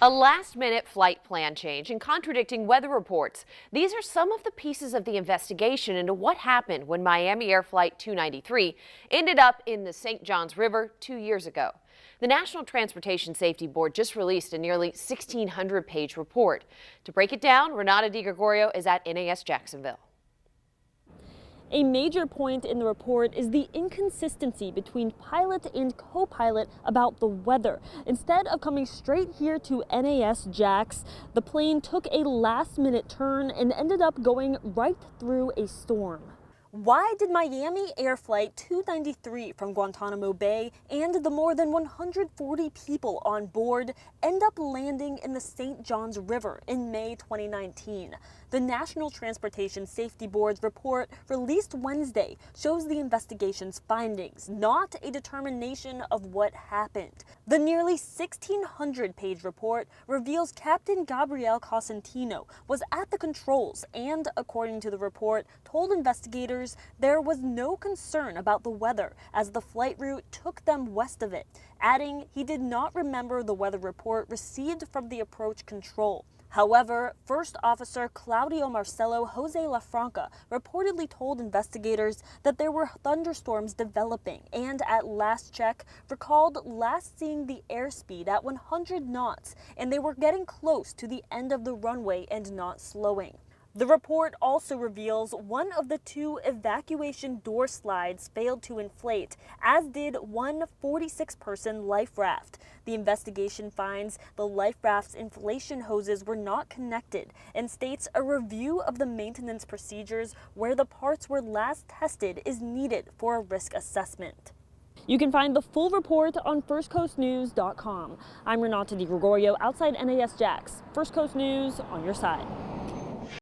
A last-minute flight plan change and contradicting weather reports. These are some of the pieces of the investigation into what happened when Miami Air Flight 293 ended up in the St. Johns River 2 years ago. The National Transportation Safety Board just released a nearly 1,600-page report. To break it down, Renata DiGregorio is at NAS Jacksonville. A major point in the report is the inconsistency between pilot and co-pilot about the weather. Instead of coming straight here to NAS Jax, the plane took a last-minute turn and ended up going right through a storm. Why did Miami Air Flight 293 from Guantanamo Bay and the more than 140 people on board end up landing in the St. Johns River in May 2019? The National Transportation Safety Board's report released Wednesday shows the investigation's findings, not a determination of what happened. The nearly 1,600-page report reveals Captain Gabriel Cosentino was at the controls and, according to the report, told investigators there was no concern about the weather as the flight route took them west of it, adding he did not remember the weather report received from the approach control. However, First Officer Claudio Marcelo Jose Lafranca reportedly told investigators that there were thunderstorms developing and at last check recalled last seeing the airspeed at 100 knots and they were getting close to the end of the runway and not slowing. The report also reveals one of the two evacuation door slides failed to inflate, as did one 46-person life raft. The investigation finds the life raft's inflation hoses were not connected and states a review of the maintenance procedures where the parts were last tested is needed for a risk assessment. You can find the full report on firstcoastnews.com. I'm Renata DiGregorio outside NAS Jax. First Coast News on your side.